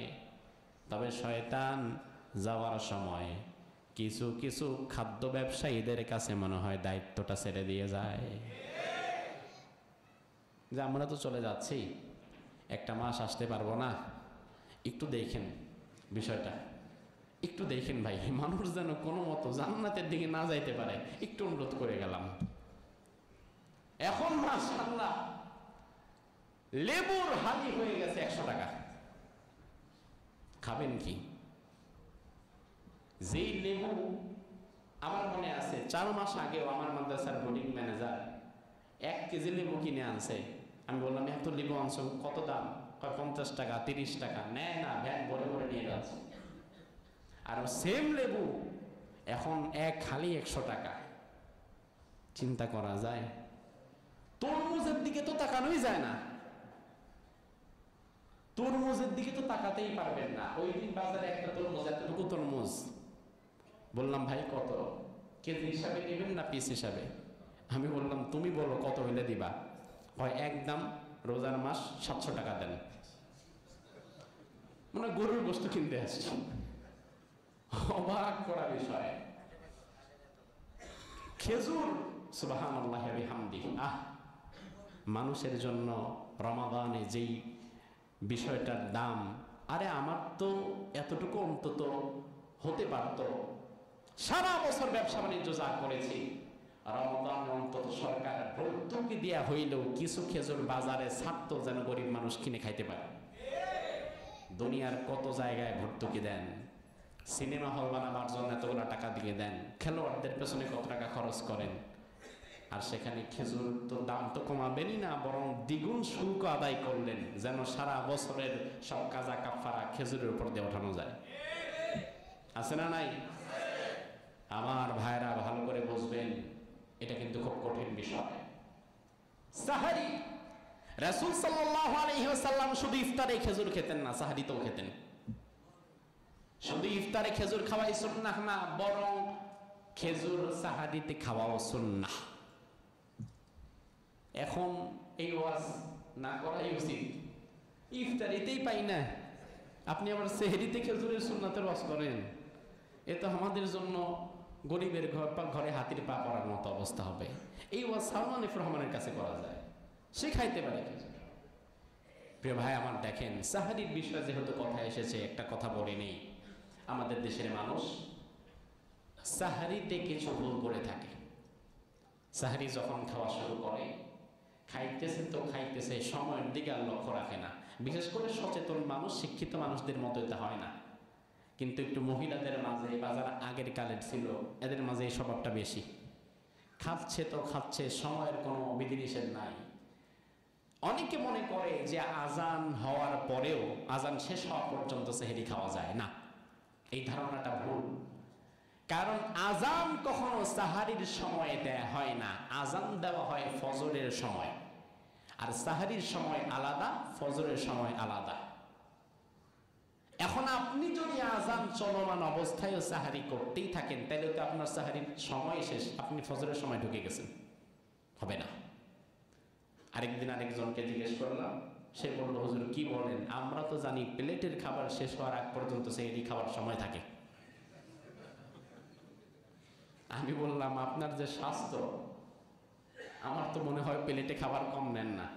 তবে শয়তান যাওয়ার সময় কিছু কিছু খাদ্য ব্যবসায়ীদের কাছে মনে হয় দায়িত্বটা ছেড়ে দিয়ে যায়, যে আমরা তো চলে যাচ্ছি, একটা মাস আসতে পারবো না, একটু দেখেন বিষয়টা, একটু দেখেন ভাই, মানুষ যেন কোনো মতো জান্নাতের দিকে না যাইতে পারে, একটু অনুরোধ করে গেলাম। এখন মাশাআল্লাহ লেবুর হালি হয়ে গেছে 100 টাকা, খাবেন কি? যেই লেবু, আমার মনে আছে 4 মাস আগেও আমার মাদ্রাসার বোর্ডিং ম্যানেজার 1 কেজি লেবু কিনে আনছে। আমি বললাম, এত লেবু আনছো, কত দাম? 50 টাকা, 30 টাকা। নেয় না, ভ্যান ভরে ভরে নিয়ে যাচ্ছে। আর সেম লেবু এখন খালি 100 টাকা। চিন্তা করা যায়? তরমুজের দিকে তো তাকানোই যায় না, তরমুজের দিকে তো তাকাতেই পারবেন না। ওই দিন বাজারে একটা তরমুজ, এতটুকু তরমুজ, বললাম ভাই কত, কেজি হিসাবে নেবেন না পিস হিসাবে? আমি বললাম তুমি বলো কত হইলে দিবা। হয় একদম রোজার মাস 700 টাকা দেন। মানে গরুর গোশত কিনতে আসছি। অবাক করা বিষয়। খেজুর, সুবহানাল্লাহ ওয়া বিহামদিহি, মানুষের জন্য রমাদানে যেই বিষয়টার দাম, আরে আমার তো এতটুকু অন্তত হতে পারতো। সারা বছর ব্যবসা বাণিজ্য যা করেছি, রমাদান অন্তত সরকার ভর্তুকি দেয়া হইলেও কিছু খেজুর বাজারে ছাড়তো, যেন গরিব মানুষ কিনে খাইতে পারে। দুনিয়ার কত জায়গায় ভর্তুকি দেন, সিনেমা হল বানাবার জন্য এতগুলো টাকা দিয়ে দেন, খেলোয়াড়দের পেছনে কত টাকা খরচ করেন, আর সেখানে খেজুর তো দাম তো কমাবেনই না, বরং দ্বিগুণ শুল্ক আদায় করলেন, যেন সারা বছরের সব কাজা কাফারা খেজুরের উপর দিয়ে ওঠানো যায়। আছে না নাই? আমার ভাইরা ভালো করে বুঝবেন, এটা কিন্তু খুব কঠিন বিষয়। সাহারি, রাসূল সাল্লাল্লাহু আলাইহি ওয়াসাল্লাম শুধু ইফতারে খেজুর খেতেন না, সাহরিতেও খেতেন। শুধু ইফতারে খেজুর খাওয়াই সুন্নাহ না, বরং খেজুর সাহারিতে খাওয়াও সুন্নাহ। এখন এই ওয়াজ না করাই উচিত, ইফতারিতেই পাই না, আপনি আবার সেহরিতে খেজুরের সুন্নাতের ওয়াজ করেন। এ তো আমাদের জন্য গরিবের ঘরে হাতির পা পড়ার মতো অবস্থা হবে। এই ওয়াজ সালমান এফ রহমানের কাছে করা যায়, সে খাইতে পারে খেজুর। প্রিয় ভাই আমার, দেখেন সাহারির বিষয়ে যেহেতু কথা এসেছে, একটা কথা বলে নেই। আমাদের দেশের মানুষ সাহারিতে কিছু ভুল করে থাকে। সাহারি যখন খাওয়া শুরু করে, খাইতেছে তো খাইতেছে, সময়ের দিকে আর লক্ষ্য রাখে না। বিশেষ করে সচেতন মানুষ, শিক্ষিত মানুষদের মতো এটা হয় না। কিন্তু একটু মহিলাদের মাঝে বা যারা আগের কালের ছিল, এদের মাঝে এই স্বভাবটা বেশি। খাচ্ছে তো খাচ্ছে, সময়ের কোনো বিধিনিষেধ নাই। অনেকে মনে করে যে আজান হওয়ার পরেও, আজান শেষ হওয়া পর্যন্ত সেহরি খাওয়া যায় না। এই ধারণাটা ভুল। কারণ আজান কখনো সাহারির সময়ে দেয়া হয় না, আজান দেওয়া হয় ফজরের সময়। আর সাহারির সময় আলাদা, ফজরের সময় আলাদা। এখন আপনি যদি আজান চলমান অবস্থায় সাহারি করতেই থাকেন, তাহলে তো আপনার সাহারির সময় শেষ, আপনি ফজরের সময় ঢুকে গেছেন, হবে না। আরেকদিন আরেকজনকে জিজ্ঞেস করলাম, সে বলল, হুজুর কি বলেন, আমরা তো জানি প্লেটের খাবার শেষ হওয়ার আগ পর্যন্ত সেহরি খাওয়ার সময় থাকে। আমি বললাম, আপনার যে স্বাস্থ্য, আমার তো মনে হয় প্লেটে খাবার কম নেন না।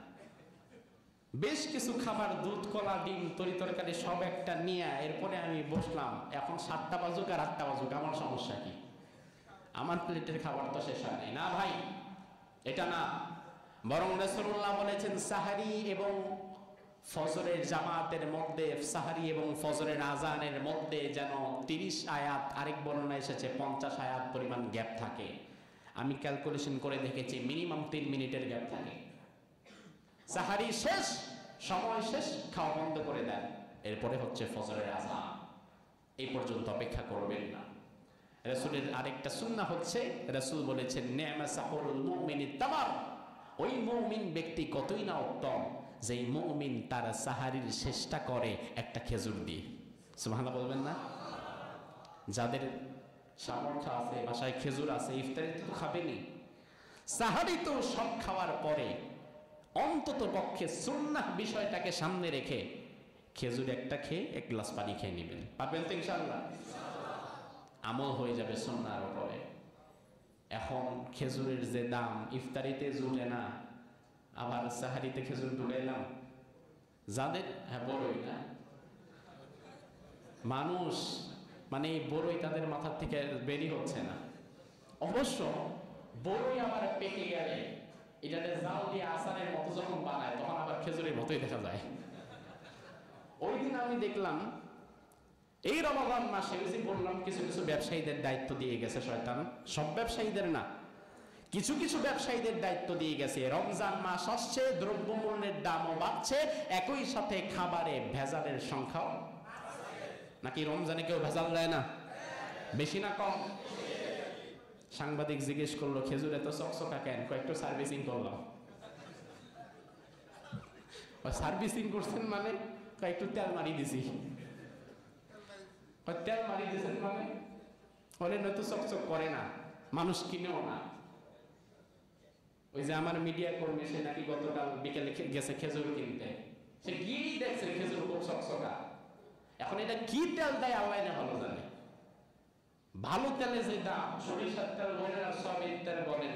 বেশ কিছু খাবার, দুধ, কলা, ডিম, তরি তরকারি সব একটা নিয়ে এরপরে আমি বসলাম। এখন 7টা বাজুক আর 8টা বাজুক, আমার সমস্যা কি? আমার প্লেটের খাবার তো শেষ হয় নাই। না ভাই, এটা না। বরং রাসূলুল্লাহ বলেছেন, সাহারি এবং ফজরের জামাতের মধ্যে, সাহারি এবং ফজরের আজানের মধ্যে যেন 30 আয়াত, আরেক বর্ণনা এসেছে 50 আয়াত পরিমাণ গ্যাপ থাকে। আমি ক্যালকুলেশন করে দেখেছি, মিনিমাম 3 মিনিটের গ্যাপ থাকে। সাহারি শেষ, সময় শেষ, খাওয়া বন্ধ করে দেন, এরপরে হচ্ছে ফজরের আজান। এই পর্যন্ত অপেক্ষা করবেন না। রাসূলের আরেকটা সুন্নাহ হচ্ছে, রাসূল বলেছেন, নি'মা সাহুরুল মুমিনিত তামার। ওই মুমিন ব্যক্তি কতই না উত্তম, যেই মুমিন তার সাহারির শেষটা করে একটা খেজুর দিয়ে। সুবহানাল্লাহ বলবেন না? যাদের সামর্থ্য আছে, বাসায় খেজুর আছে, ইফতারি তো খাবেনই, সাহারি তো সব খাওয়ার পরে অন্তত পক্ষে সুন্নাহ বিষয়টাকে সামনে রেখে খেজুর একটা খেয়ে 1 গ্লাস পানি খেয়ে নেবেন। পারবেন তো ইনশাআল্লাহ? আমল হয়ে যাবে সুন্নাহর উপরে। এখন খেজুরের যে দাম, ইফতারিতে জুটে না, আবার সাহারিতে খেজুর ঢুকাইলাম। যাদের বড়ই না মানুষ, মানে এই বড়ই তাদের মাথার থেকে বেরি হচ্ছে না। অবশ্য বড়ই আবার পেকে গেলে এটাতে জাল দিয়ে আচারের মতো যখন বানায়, তখন আবার খেজুরের মতোই দেখা যায়। ওই দিন আমি দেখলাম, এই রমাদান মাসে বললাম, কিছু কিছু ব্যবসায়ীদের দায়িত্ব দিয়ে গেছে শয়তান। সব ব্যবসায়ীদের না, কিছু কিছু ব্যবসায়ীদের দায়িত্ব দিয়ে গেছে। রমজান মাস আসছে, দ্রব্যমূল্যের দামও বাড়ছে, একই সাথে খাবারে ভেজালের সংখ্যাও। নাকি রমজানে কেউ ভেজাল দেয় না? বেশি না কম? সাংবাদিক জিজ্ঞেস করলো, খেজুর এত চকচকা কেন? কয়েকটু সার্ভিসিং করলাম। সার্ভিসিং করছেন মানে? কয়েকটু তেল মারি দিছি। তেল মারি দিয়েছেন মানে? বলে নয়তো চকচক করে না, মানুষ কিনেও না। ওই যে আমার মিডিয়া কর্মী, সে নাকি গতকাল বিকেলে গেছে খেজুর কিনতে, সে গিয়েই দেখছে খেজুর খুব চকচকা। এখন এটা কি তেল দেয় আল্লাহ ভালো জানে। ভালো তেলে যে দাম, সরিষার তেল বলেন আর সয়াবিন তেল বলেন,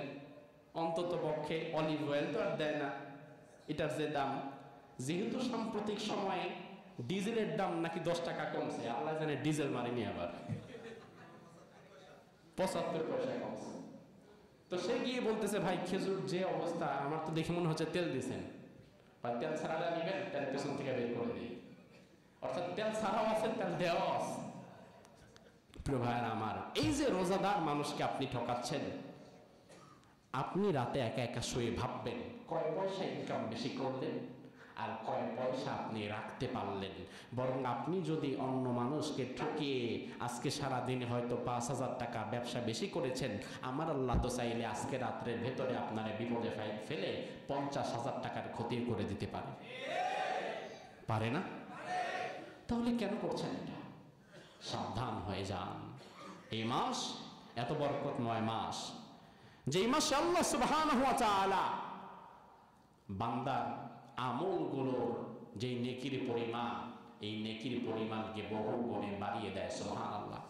অন্তত পক্ষে অলিভ অয়েল তো আর দেয় না। এটার যে দাম, যেহেতু সাম্প্রতিক সময়ে ডিজেলের দাম নাকি 10 টাকা কমছে, আল্লাহ জানে ডিজেল মারেনি, আবার 75 পয়সা কমছে। তো সে গিয়ে বলতেছে, ভাই খেজুর যে অবস্থা, আমার তো দেখে মনে হচ্ছে তেল দিচ্ছেন। তেল ছাড়াটা নিবেন, তেল পেছন থেকে বের করে দিই। অর্থাৎ তেল ছাড়াও আছে, তেল দেওয়াও আছে। প্রিয় ভাইয়েরা আমার, এই যে রোজাদার মানুষকে আপনি ঠকাচ্ছেন, আপনি রাতে একা একা শুয়ে ভাববেন কয় পয়সা ইনকাম বেশি করলেন, আর কয় পয়সা আপনি রাখতে পারলেন। বরং আপনি যদি অন্য মানুষকে ঠকিয়ে আজকে সারাদিনে হয়তো 5,000 টাকা ব্যবসা বেশি করেছেন, আমার আল্লাহ তো চাইলে আজকে রাত্রের ভেতরে আপনার বিপদে ফেলে 50,000 টাকার ক্ষতি করে দিতে পারে, পারে না? তাহলে কেন করছেন এটা? সাবধান হয়ে যান। এই মাস এত বরকতময় মাস, যেই মাসে আল্লাহ সুবহানাহু ওয়া তাআলা বান্দার আমলগুলোর যে নেকির পরিমাণ, এই নেকির পরিমাণকে বহু গুণে বাড়িয়ে দেয়। সুবহানাল্লাহ।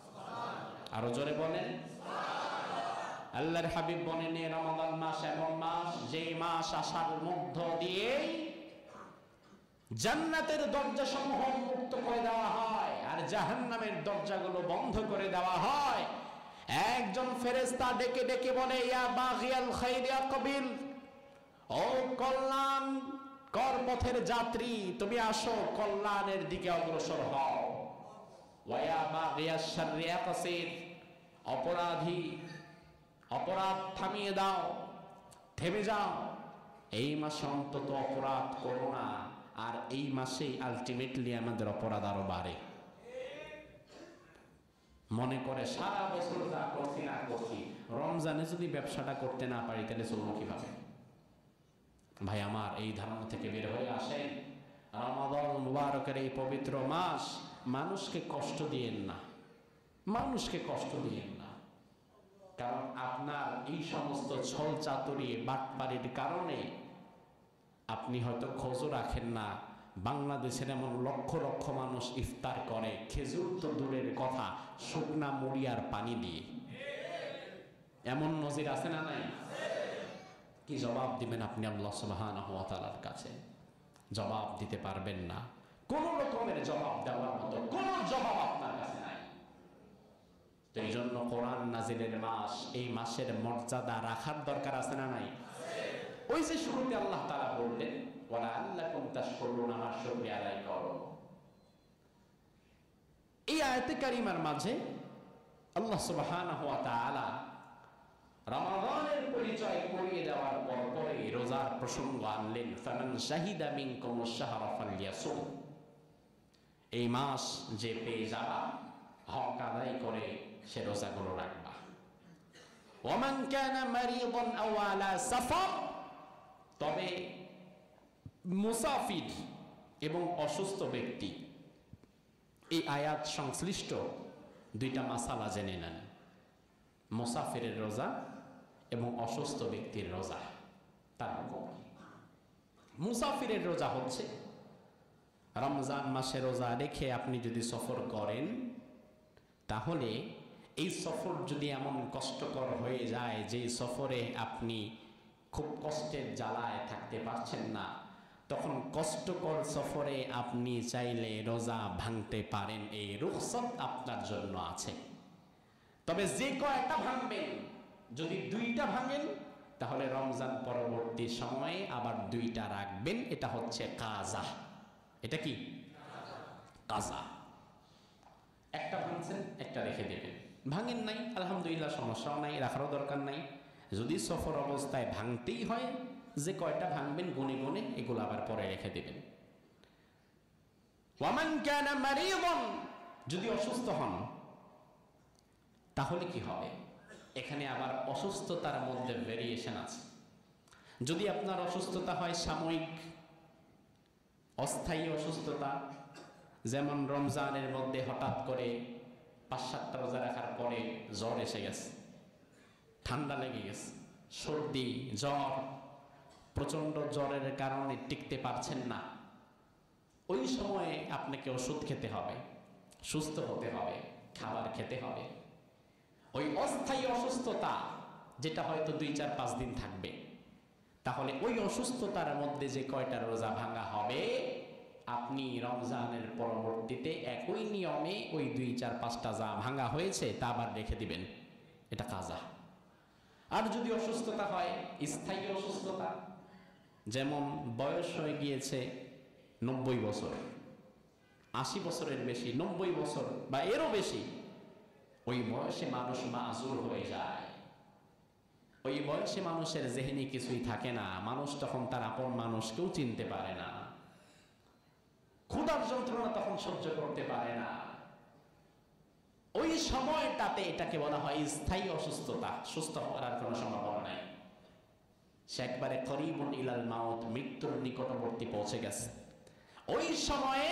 আরো জোরে বলেন সুবহানাল্লাহ। আল্লাহর হাবিব বলেন, রমাদান মাস এমন মাস, যেই মাস আসার মধ্য দিয়ে জান্নাতের দরজা সমূহ মুক্ত করে দেওয়া হয় আর জাহান্নামের দরজাগুলো বন্ধ করে দেওয়া হয়। একজন ফেরেশতা ডেকে ডেকে বলে, ইয়া বাগিয়াল খাইরি আকবিল, ও কল্যাণ কর পথের যাত্রী, তুমি আসো, কল্যাণের দিকে অগ্রসর হও। ওয়া বাগিয়াশ শাররি আকসির, অপরাধী, অপরাধ থামিয়ে দাও, থেমে যাও। এই মাসে অন্তত অপরাধ করো না। আর এই মাসেই আলটিমেটলি আমাদের অপরাধ আরো বাড়ে। মনে করে সারা বছর যা করছি না করছি, রমজানে যদি ব্যবসাটা করতে না পারি তাহলে চলবো কিভাবে? ভাই আমার, এই ধারণা থেকে বের হয়ে আসেন। রমাদান মুবারকের এই পবিত্র মাস, মানুষকে কষ্ট দিয়েন না, মানুষকে কষ্ট দিয়েন না। কারণ আপনার এই সমস্ত ছল চাতুরি বাটপাড়ির কারণে আপনি হয়তো খোঁজও রাখেন না, বাংলাদেশের এমন লক্ষ লক্ষ মানুষ ইফতার করে খেজুর তো দূরের কথা, শুকনা মুড়ি আর পানি দিয়ে। এমন নজির আছে না নাই? কি জবাব দিবেন আপনি আল্লাহ সুবহানাহু ওয়া তাআলার কাছে? জবাব দিতে পারবেন না। কোন রকমের জবাব দেওয়ার মতো কোন জবাব আপনার কাছে নাই। তো এই জন্য কোরআন নাজিলের মাস, এই মাসের মর্যাদা রাখার দরকার আছে না নাই? ওই যে শুরুতে আল্লাহ তাআলা বললেন, ওয়ালা আল্লাকুম তাশকুরুন, আমার শুকরিয়া আদায় করো। এই আয়াতে কারিমার মাঝে আল্লাহ সুবহানাহু ওয়া তাআলা রমাদানের পরিচয় করিয়ে দেওয়ার পরে রোজার প্রসঙ্গ আনলেন। ফামান শাহিদা মিনকুমুশ শাহরা ফালইয়াসুম, এই মাস যে পেয়ে যাবা, হক আদায় করে সে রোজাগুলো রাখবা। ওয়ামান কানা মারিদান আও আলা সাফার, তবে মুসাফির এবং অসুস্থ ব্যক্তি, এই আয়াত সংশ্লিষ্ট দুইটা মাসালা জেনে নেন। মুসাফিরের রোজা এবং অসুস্থ ব্যক্তির রোজা, তার হুকুম কি? মুসাফিরের রোজা হচ্ছে রমজান মাসে রোজা রেখে আপনি যদি সফর করেন, তাহলে এই সফর যদি এমন কষ্টকর হয়ে যায় যে সফরে আপনি খুব কষ্টের জ্বালায় থাকতে পারছেন না, তখন কষ্টকর সফরে আপনি চাইলে রোজা ভাঙতে পারেন, এই রুখসত আপনার জন্য আছে। তবে যে কয়টা ভাঙবেন, যদি দুইটা ভাঙেন তাহলে রমজান পরবর্তী সময়ে আবার দুইটা রাখবেন। এটা হচ্ছে কাজা। এটা কি? কাজা। একটা ভাঙছেন, একটা রেখে দেবেন। ভাঙেন নাই, আলহামদুলিল্লাহ, সমস্যাও নাই, রাখারও দরকার নাই। যদি সফর অবস্থায় ভাঙতেই হয়, যে কয়টা ভাঙবেন গুনে গুনে এগুলো আবার পরে রেখে দেবেন। ওয়ামান কানা মারিদান, যদি অসুস্থ হন তাহলে কি হবে? এখানে আবার অসুস্থতার মধ্যে ভেরিয়েশন আছে। যদি আপনার অসুস্থতা হয় সাময়িক, অস্থায়ী অসুস্থতা, যেমন রমজানের মধ্যে হঠাৎ করে 5-7টা রোজা রাখার পরে জ্বর এসে গেছে, ঠান্ডা লেগে গেছে, সর্দি জ্বর, প্রচন্ড জ্বরের কারণে টিকতে পারছেন না, ওই সময়ে আপনাকে ওষুধ খেতে হবে, সুস্থ হতে হবে, খাবার খেতে হবে। ওই অস্থায়ী অসুস্থতা যেটা হয়তো 2-4-5 দিন থাকবে, তাহলে ওই অসুস্থতার মধ্যে যে কয়টা রোজা ভাঙা হবে, আপনি রমজানের পরবর্তীতে একই নিয়মে ওই 2-4-5টা যা ভাঙা হয়েছে তা আবার রেখে দিবেন। এটা কাজা। আর যদি অসুস্থতা হয় স্থায়ী অসুস্থতা, যেমন বয়স হয়ে গিয়েছে 90 বছর, 80 বছরের বেশি, 90 বছর বা এরও বেশি, ওই বয়সে মানুষ মাজুর হয়ে যায়। ওই বয়সে মানুষের জেহেনে কিছুই থাকে না, মানুষ তখন তার আপন মানুষকেও চিনতে পারে না। ক্ষুধার যন্ত্রণা তখন সহ্য করতে পারে না। ওই সময়টাতে এটাকে বলা হয় স্থায়ী অসুস্থতা, সুস্থ হওয়ার আর কোনো সম্ভাবনা নাই। সে একবারে করিবুন ইলাল মাউত, মৃত্যুর নিকটবর্তী পৌঁছে গেছে। ওই সময়ে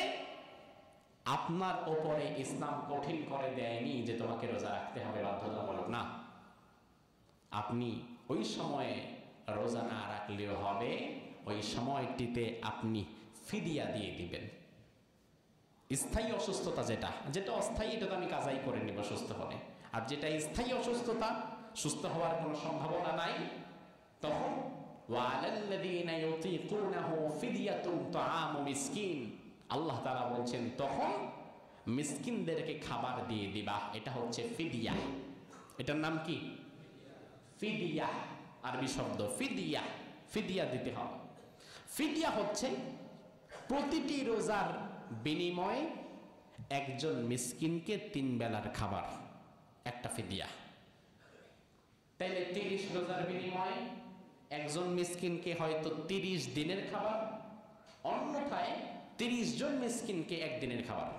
আপনার ওপরে ইসলাম কঠিন করে দেয়নি যে তোমাকে রোজা রাখতে হবে বাধ্যতামূলক, না। আপনি ওই সময়ে রোজা না রাখলেও হবে, ওই সময়টিতে আপনি ফিদিয়া দিয়ে দিবেন। স্থায়ী অসুস্থতা যেটা অস্থায়ী, এটা তো আমি কাজাই করে নিব সুস্থ হলে। আর যেটা স্থায়ী অসুস্থতা, সুস্থ হওয়ার কোনো সম্ভাবনা নাই, তখন ওয়ালাল্লাযীনা ইউতীকুনাহু ফিদিয়াতুন তাআমু মিসকিন, আল্লাহ তাআলা বলছেন তখন মিসকিনদেরকে খাবার দিয়ে দিবা। এটা হচ্ছে ফিদিয়া। এটার নাম কি? ফিদিয়া, আরবি শব্দ ফিদিয়া। ফিদিয়া দিতে হবে। ফিদিয়া হচ্ছে প্রতিটি রোজার বিনিময়ে একজন মিসকিনকে 3 বেলার খাবার, একটা ফিদিয়া। তাইলে 30 রোজার বিনিময়ে একজন মিসকিনকে হয়তো 30 দিনের খাবার, অন্যথায় 30 জন মিসকিনকে 1 দিনের খাবার,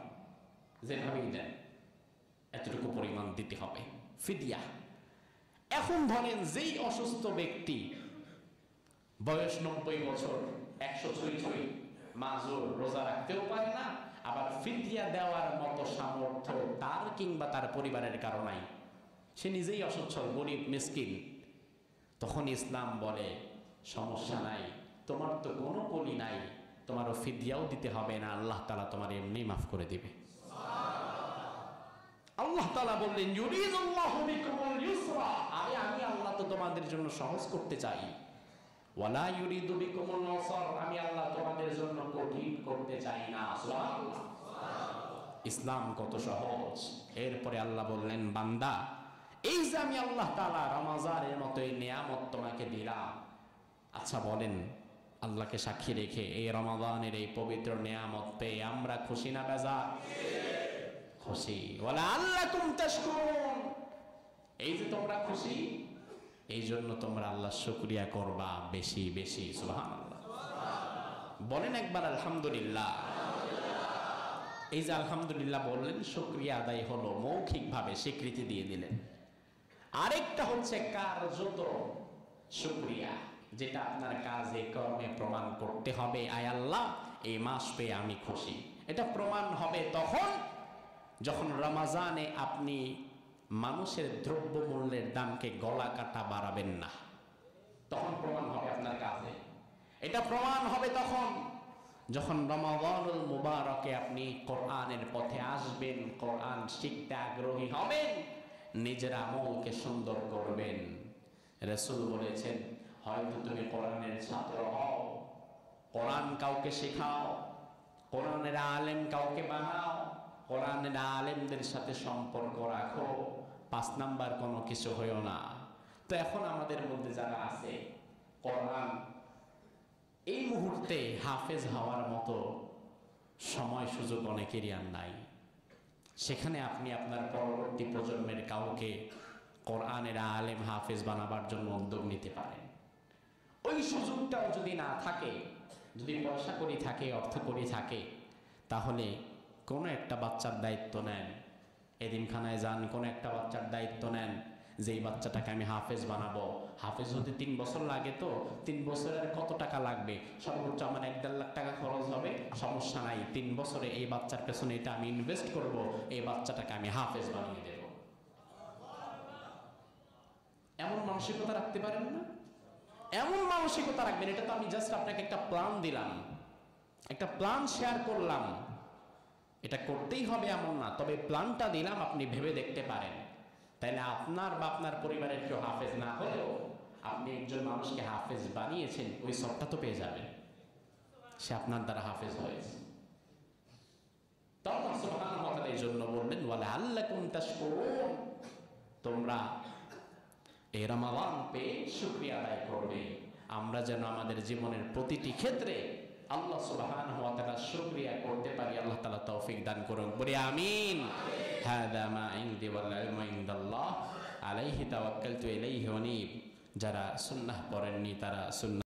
যেভাবেই দেন এতটুকু পরিমাণ দিতে হবে ফিদিয়া। এখন ধরেন যেই অসুস্থ ব্যক্তি, বয়স 90 বছর, 100 ছুঁই, মাজুর, রোজা রাখতেও পারে না, আবার ফিদিয়া দেওয়ার মতো সামর্থ্য তার কিংবা তার পরিবারের কারো নাই, সে নিজেই অসচ্ছল, গরিব, মিসকিন, তখন ইসলাম বলে সমস্যা নাই, তোমার তো কোনো কলি নাই, তোমারও ফিদিয়াও দিতে হবে না, আল্লাহ তাআলা তোমার এমনি মাফ করে দিবে। আল্লাহ তাআলা বললেন ইউরিদুল্লাহু বিকুমুল ইউসরা, আমি আল্লাহ তো তোমাদের জন্য সহজ করতে চাই। ওয়ালা ইউরিদু বিকুমুল উসর, আমি আল্লাহ তোমাদের জন্য কঠিন করতে চাই না। সুবহানাল্লাহ। ইসলাম কত সহজ। এরপরে আল্লাহ বললেন বান্দা, এই যে আমি আল্লাহ তাআলা রমজানের মতো এই নিয়ামত তোমাকে দিলাম, আচ্ছা বলেন আল্লাহকে সাক্ষী রেখে এই রমাদানের এই পবিত্র নিয়ামত পেয়ে আমরা খুশি না বেজার? খুশি। ওয়ালা আল্লাকুম তাশকুরুন, এই যে তোমরা খুশি, এই জন্য তোমরা আল্লাহর শুকরিয়া করবা বেশি বেশি। সুবহানাল্লাহ। বলেন একবার আলহামদুলিল্লাহ। এই যে আলহামদুলিল্লাহ বললেন, শুকরিয়া আদায় হলো, মৌখিকভাবে স্বীকৃতি দিয়ে দিলেন। আরেকটা হচ্ছে কার্যত শুকরিয়া, যেটা আপনার কাজে কর্মে প্রমাণ করতে হবে, আয় আল্লাহ এই মাস পেয়ে আমি খুশি। এটা প্রমাণ হবে তখন যখন রমজানে আপনি মানুষের দ্রব্যমূল্যের দামকে গলা কাটা বাড়াবেন না, তখন প্রমাণ হবে আপনার কাজে। এটা প্রমাণ হবে তখন যখন রমাদানুল মুবারকে আপনি কোরআনের পথে আসবেন, কোরআন শিখতে আগ্রহী হবেন, নিজের আমলকে সুন্দর করবেন। রাসূল বলেছেন, হয়তো তুমি কোরআনের ছাত্র হও, কোরআন কাউকে শেখাও, কোরআনের আলেম কাউকে বানাও, কোরআনের আলেমদের সাথে সম্পর্ক রাখো, 5 নাম্বার কোনো কিছু হইও না। তো এখন আমাদের মধ্যে যারা আছে, কোরআন এই মুহূর্তে হাফেজ হওয়ার মতো সময় সুযোগ অনেকেরই আর নাই, সেখানে আপনি আপনার পরবর্তী প্রজন্মের কাউকে কোরআনের আলেম হাফেজ বানাবার জন্য উদ্যোগ নিতে পারেন। ওই সুযোগটাও যদি না থাকে, যদি পয়সা করি থাকে, অর্থ করি থাকে, তাহলে কোনো একটা বাচ্চার দায়িত্ব নেন, এতিমখানায় যান, কোনো একটা বাচ্চার দায়িত্ব নেন, যে এই বাচ্চাটাকে আমি হাফেজ বানাবো। হাফেজ হতে 3 বছর লাগে, তো 3 বছরের কত টাকা লাগবে? সর্বোচ্চ আমার 1-1.5 লাখ টাকা খরচ হবে, সমস্যা নাই, 3 বছরে এই বাচ্চার পেছনে এটা আমি ইনভেস্ট করব, এই বাচ্চাটাকে আমি হাফেজ বানিয়ে দেব। এমন মানসিকতা রাখতে পারেন না? এমন মানসিকতা রাখবেন। এটা তো আমি জাস্ট আপনাকে একটা প্ল্যান দিলাম, একটা প্ল্যান শেয়ার করলাম, এটা করতেই হবে এমন না, তবে প্ল্যানটা দিলাম, আপনি ভেবে দেখতে পারেন। তাইলে আপনার বা আপনার পরিবারের কেউ হাফেজ না হলেও আপনি একজন মানুষকে হাফেজ বানিয়েছেন, ওই সবটা তো পেয়ে যাবেন, সে আপনার দ্বারা হাফেজ হয়েছে। তখন সুবহানাহু ওয়া তাআলা এই জন্য বললেন, ওয়ালা আল্লাকুম তাশকুরুন, তোমরা এই রমাদান পেয়ে শুকরিয়া আদায় করবে। আমরা যেন আমাদের জীবনের প্রতিটি ক্ষেত্রে আল্লাহ সুবহানাহু ওয়া তাআলা শুকরিয়া করতে পারি। আল্লাহ তাআলা তৌফিক দান করুন, বলি আমিন। হাদা মা ইনদি ওয়াল ইলমু ইনদাল্লাহ, আলাইহি তাওয়াক্কালতু ইলাইহি উনীব। যারা সুন্নাহ পড়েননি তারা সুন্নাহ